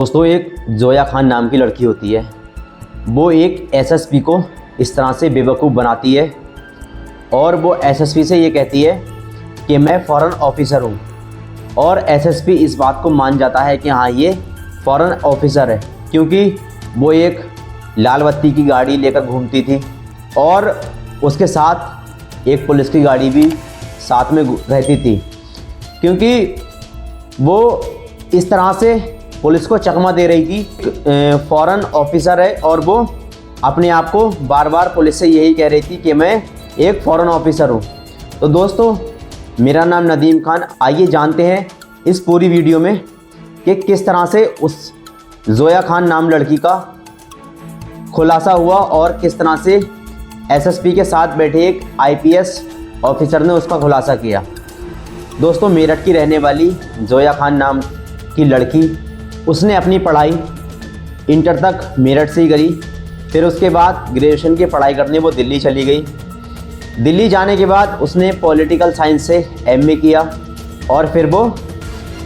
दोस्तों, एक जोया खान नाम की लड़की होती है। वो एक एसएसपी को इस तरह से बेवकूफ़ बनाती है और वो एसएसपी से ये कहती है कि मैं फ़ॉरेन ऑफिसर हूँ, और एसएसपी इस बात को मान जाता है कि हाँ, ये फ़ॉरेन ऑफिसर है, क्योंकि वो एक लाल बत्ती की गाड़ी लेकर घूमती थी और उसके साथ एक पुलिस की गाड़ी भी साथ में रहती थी, क्योंकि वो इस तरह से पुलिस को चकमा दे रही थी। फ़ॉरेन ऑफिसर है और वो अपने आप को बार बार पुलिस से यही कह रही थी कि मैं एक फ़ॉरेन ऑफिसर हूँ। तो दोस्तों, मेरा नाम नदीम खान। आइए जानते हैं इस पूरी वीडियो में कि किस तरह से उस जोया खान नाम लड़की का खुलासा हुआ और किस तरह से एसएसपी के साथ बैठे एक आईपीएस ऑफिसर ने उसका खुलासा किया। दोस्तों, मेरठ की रहने वाली जोया खान नाम की लड़की, उसने अपनी पढ़ाई इंटर तक मेरठ से ही करी। फिर उसके बाद ग्रेजुएशन की पढ़ाई करने वो दिल्ली चली गई। दिल्ली जाने के बाद उसने पॉलिटिकल साइंस से एमए किया और फिर वो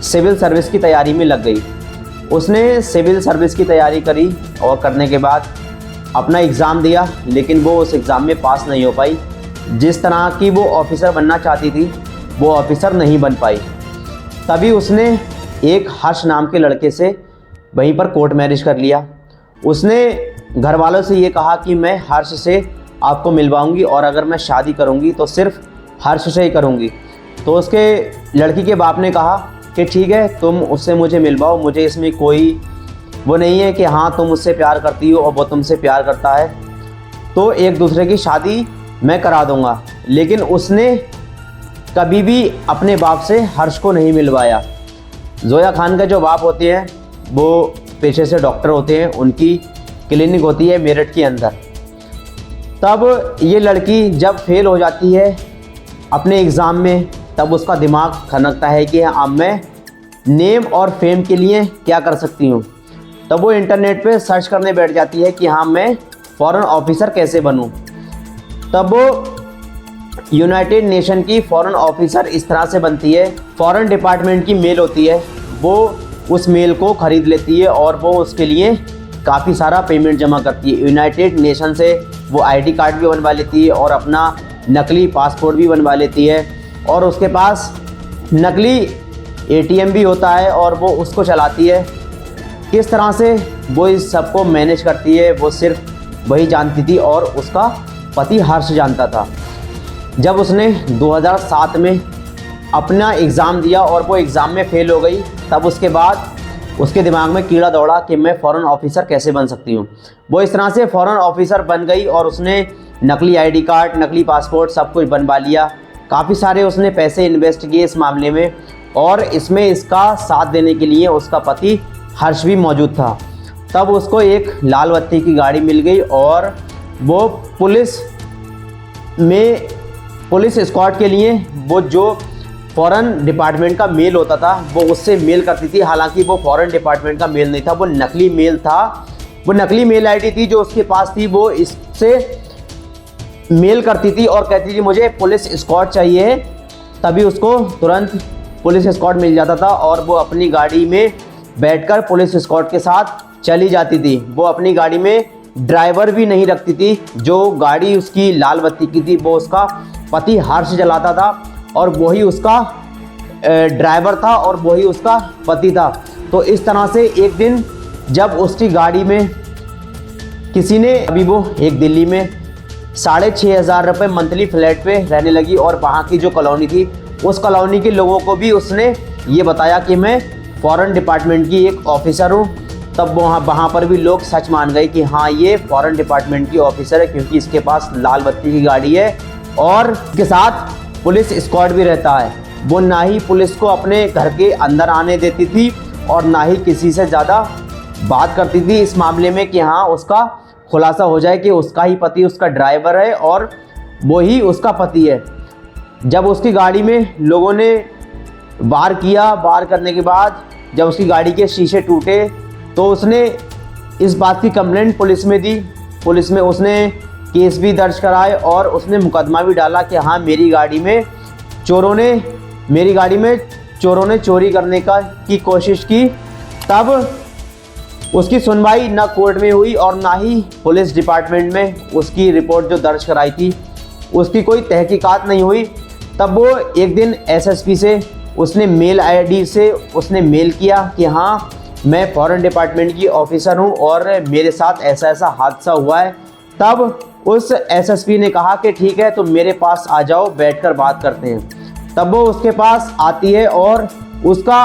सिविल सर्विस की तैयारी में लग गई। उसने सिविल सर्विस की तैयारी करी और करने के बाद अपना एग्ज़ाम दिया, लेकिन वो उस एग्ज़ाम में पास नहीं हो पाई। जिस तरह की वो ऑफ़िसर बनना चाहती थी, वो ऑफ़िसर नहीं बन पाई। तभी उसने एक हर्ष नाम के लड़के से वहीं पर कोर्ट मैरिज कर लिया। उसने घर वालों से ये कहा कि मैं हर्ष से आपको मिलवाऊंगी और अगर मैं शादी करूंगी तो सिर्फ हर्ष से ही करूंगी। तो उसके लड़की के बाप ने कहा कि ठीक है, तुम उससे मुझे मिलवाओ, मुझे इसमें कोई वो नहीं है कि हाँ तुम उससे प्यार करती हो और वो तुमसे प्यार करता है, तो एक दूसरे की शादी मैं करा दूंगा। लेकिन उसने कभी भी अपने बाप से हर्ष को नहीं मिलवाया। जोया खान का जो बाप होते हैं वो पेशे से डॉक्टर होते हैं, उनकी क्लिनिक होती है मेरठ के अंदर। तब ये लड़की जब फेल हो जाती है अपने एग्ज़ाम में, तब उसका दिमाग खनकता है कि अब मैं नेम और फेम के लिए क्या कर सकती हूँ। तब वो इंटरनेट पे सर्च करने बैठ जाती है कि हाँ, मैं फ़ॉरेन ऑफिसर कैसे बनूँ। तब वो यूनाइटेड नेशन की फ़ॉरेन ऑफिसर इस तरह से बनती है। फ़ॉरेन डिपार्टमेंट की मेल होती है, वो उस मेल को ख़रीद लेती है और वो उसके लिए काफ़ी सारा पेमेंट जमा करती है। यूनाइटेड नेशन से वो आईडी कार्ड भी बनवा लेती है और अपना नकली पासपोर्ट भी बनवा लेती है, और उसके पास नकली एटीएम भी होता है और वो उसको चलाती है। किस तरह से वो इस सबको मैनेज करती है वो सिर्फ वही जानती थी और उसका पति हर्ष जानता था। जब उसने 2007 में अपना एग्ज़ाम दिया और वो एग्ज़ाम में फ़ेल हो गई, तब उसके बाद उसके दिमाग में कीड़ा दौड़ा कि मैं फ़ॉरेन ऑफिसर कैसे बन सकती हूँ। वो इस तरह से फ़ॉरेन ऑफिसर बन गई और उसने नकली आईडी कार्ड, नकली पासपोर्ट सब कुछ बनवा लिया। काफ़ी सारे उसने पैसे इन्वेस्ट किए इस मामले में, और इसमें इसका साथ देने के लिए उसका पति हर्ष भी मौजूद था। तब उसको एक लाल बत्ती की गाड़ी मिल गई और वो पुलिस एस्कॉर्ट के लिए वो जो फ़ॉरेन डिपार्टमेंट का मेल होता था वो उससे मेल करती थी। हालांकि वो फ़ॉरेन डिपार्टमेंट का मेल नहीं था, वो नकली मेल था। वो नकली मेल आईडी थी जो उसके पास थी। वो इससे मेल करती थी और कहती थी मुझे पुलिस एस्कॉर्ट चाहिए, तभी उसको तुरंत पुलिस एस्कॉर्ट मिल जाता था और वो अपनी गाड़ी में बैठकर पुलिस एस्कॉर्ट के साथ चली जाती थी। वो अपनी गाड़ी में ड्राइवर भी नहीं रखती थी। जो गाड़ी उसकी लाल बत्ती की थी वो उसका पति हर्ष चलाता था और वही उसका ड्राइवर था और वही उसका पति था। तो इस तरह से एक दिन जब उसकी गाड़ी में किसी ने, अभी वो एक दिल्ली में 6,500 रुपये मंथली फ्लैट पे रहने लगी और वहाँ की जो कॉलोनी थी उस कॉलोनी के लोगों को भी उसने ये बताया कि मैं फ़ॉरेन डिपार्टमेंट की एक ऑफ़िसर हूँ। तब वहाँ पर भी लोग सच मान गए कि हाँ, ये फ़ॉरेन डिपार्टमेंट की ऑफ़िसर है, क्योंकि इसके पास लाल बत्ती की गाड़ी है और इसके साथ पुलिस एस्कॉर्ट भी रहता है। वो ना ही पुलिस को अपने घर के अंदर आने देती थी और ना ही किसी से ज़्यादा बात करती थी इस मामले में कि हाँ, उसका खुलासा हो जाए कि उसका ही पति उसका ड्राइवर है और वो ही उसका पति है। जब उसकी गाड़ी में लोगों ने वार किया, वार करने के बाद जब उसकी गाड़ी के शीशे टूटे तो उसने इस बात की कंप्लेंट पुलिस में दी। पुलिस में उसने केस भी दर्ज कराए और उसने मुकदमा भी डाला कि हाँ, मेरी गाड़ी में चोरों ने चोरी करने की कोशिश की। तब उसकी सुनवाई ना कोर्ट में हुई और ना ही पुलिस डिपार्टमेंट में उसकी रिपोर्ट जो दर्ज कराई थी उसकी कोई तहकीकात नहीं हुई। तब वो एक दिन एसएसपी से उसने मेल आईडी से उसने मेल किया कि हाँ मैं फॉरेन डिपार्टमेंट की ऑफिसर हूँ और मेरे साथ ऐसा ऐसा हादसा हुआ है। तब उस एसएसपी ने कहा कि ठीक है तुम मेरे पास आ जाओ, बैठकर बात करते हैं। तब वो उसके पास आती है और उसका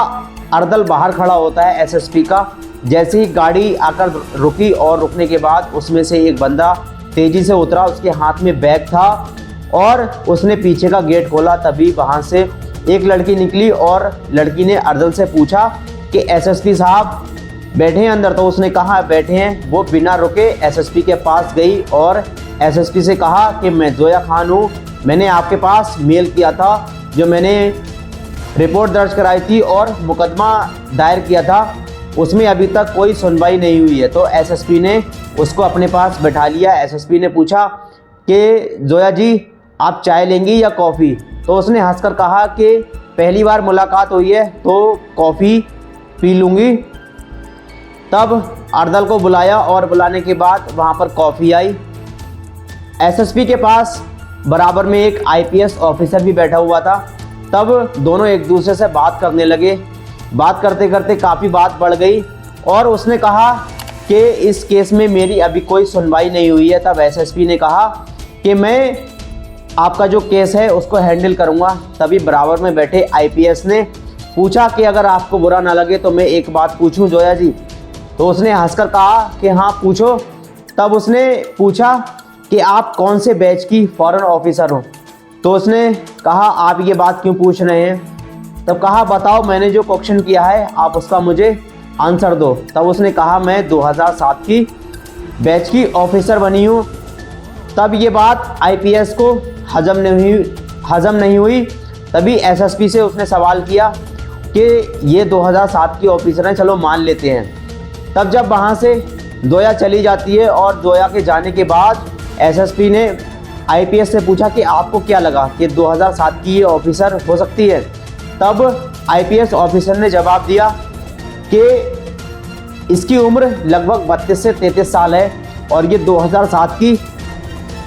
अर्दल बाहर खड़ा होता है एसएसपी का। जैसे ही गाड़ी आकर रुकी और रुकने के बाद उसमें से एक बंदा तेज़ी से उतरा, उसके हाथ में बैग था और उसने पीछे का गेट खोला। तभी वहाँ से एक लड़की निकली और लड़की ने अर्दल से पूछा कि एसएसपी साहब बैठे हैं अंदर? तो उसने कहा बैठे हैं। वो बिना रुके एसएसपी के पास गई और एसएसपी से कहा कि मैं जोया खान हूँ, मैंने आपके पास मेल किया था, जो मैंने रिपोर्ट दर्ज कराई थी और मुकदमा दायर किया था, उसमें अभी तक कोई सुनवाई नहीं हुई है। तो एसएसपी ने उसको अपने पास बैठा लिया। एसएसपी ने पूछा कि जोया जी आप चाय लेंगी या कॉफ़ी? तो उसने हंसकर कहा कि पहली बार मुलाकात हुई है तो कॉफ़ी पी लूँगी। तब अर्दल को बुलाया और बुलाने के बाद वहाँ पर कॉफ़ी आई। एसएसपी के पास बराबर में एक आईपीएस ऑफिसर भी बैठा हुआ था। तब दोनों एक दूसरे से बात करने लगे। बात करते करते काफ़ी बात बढ़ गई और उसने कहा कि इस केस में मेरी अभी कोई सुनवाई नहीं हुई है। तब एसएसपी ने कहा कि मैं आपका जो केस है उसको हैंडल करूंगा। तभी बराबर में बैठे आईपीएस ने पूछा कि अगर आपको बुरा ना लगे तो मैं एक बात पूछूं जोया जी? तो उसने हंसकर कहा कि हाँ पूछो। तब उसने पूछा कि आप कौन से बैच की फॉरेन ऑफिसर हो? तो उसने कहा आप ये बात क्यों पूछ रहे हैं? तब कहा बताओ, मैंने जो क्वेश्चन किया है आप उसका मुझे आंसर दो। तब उसने कहा मैं 2007 की बैच की ऑफिसर बनी हूँ। तब ये बात आईपीएस को हजम नहीं हुई। तभी एसएसपी से उसने सवाल किया कि ये 2007 की ऑफिसर हैं, चलो मान लेते हैं। तब जब वहाँ से जोया चली जाती है और जोया के जाने के बाद एसएसपी ने आईपीएस से पूछा कि आपको क्या लगा कि 2007 की ये ऑफिसर हो सकती है? तब आईपीएस ऑफिसर ने जवाब दिया कि इसकी उम्र लगभग 32 से 33 साल है और ये 2007 की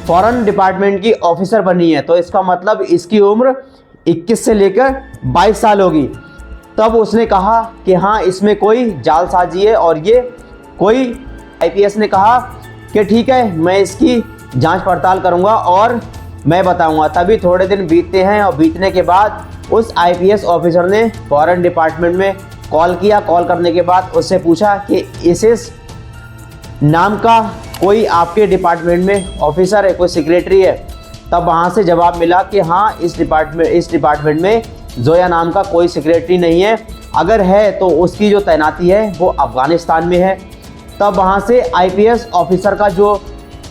फॉरेन डिपार्टमेंट की ऑफिसर बनी है, तो इसका मतलब इसकी उम्र 21 से लेकर 22 साल होगी। तब उसने कहा कि हाँ इसमें कोई जालसाजी है और ये कोई आईपीएस ने कहा कि ठीक है मैं इसकी जांच पड़ताल करूंगा और मैं बताऊंगा। तभी थोड़े दिन बीतते हैं और बीतने के बाद उस आईपीएस ऑफिसर ने फॉरेन डिपार्टमेंट में कॉल किया। कॉल करने के बाद उससे पूछा कि इस नाम का कोई आपके डिपार्टमेंट में ऑफिसर है, कोई सेक्रेटरी है? तब वहाँ से जवाब मिला कि हाँ इस डिपार्टमेंट में जोया नाम का कोई सेक्रेटरी नहीं है, अगर है तो उसकी जो तैनाती है वो अफ़गानिस्तान में है। तब वहाँ से आईपीएस ऑफिसर का जो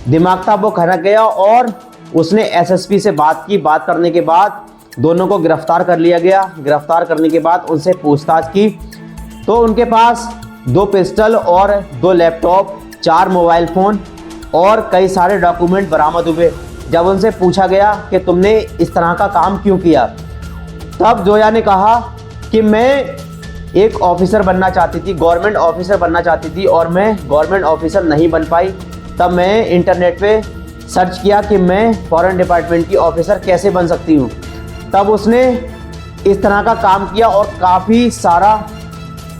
दिमाग था वो खनक गया और उसने एसएसपी से बात की। बात करने के बाद दोनों को गिरफ्तार कर लिया गया। गिरफ्तार करने के बाद उनसे पूछताछ की तो उनके पास 2 पिस्टल और 2 लैपटॉप, 4 मोबाइल फ़ोन और कई सारे डॉक्यूमेंट बरामद हुए। जब उनसे पूछा गया कि तुमने इस तरह का काम क्यों किया, तब जोया ने कहा कि मैं एक ऑफिसर बनना चाहती थी, गवर्नमेंट ऑफिसर बनना चाहती थी और मैं गवर्नमेंट ऑफिसर नहीं बन पाई। तब मैं इंटरनेट पे सर्च किया कि मैं फॉरेन डिपार्टमेंट की ऑफिसर कैसे बन सकती हूँ। तब उसने इस तरह का काम किया और काफ़ी सारा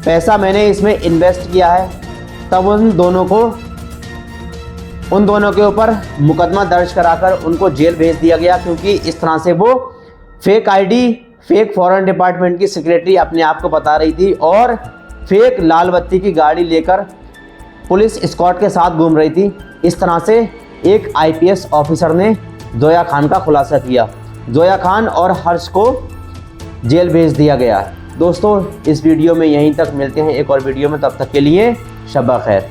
पैसा मैंने इसमें इन्वेस्ट किया है। तब उन दोनों के ऊपर मुकदमा दर्ज कराकर उनको जेल भेज दिया गया, क्योंकि इस तरह से वो fake ID, fake foreign department की सेक्रेटरी अपने आप को बता रही थी और फेक लाल बत्ती की गाड़ी लेकर पुलिस एस्कॉर्ट के साथ घूम रही थी। इस तरह से एक आईपीएस ऑफिसर ने जोया खान का खुलासा किया। जोया खान और हर्ष को जेल भेज दिया गया। दोस्तों इस वीडियो में यहीं तक, मिलते हैं एक और वीडियो में, तब तक के लिए शब्बा खैर।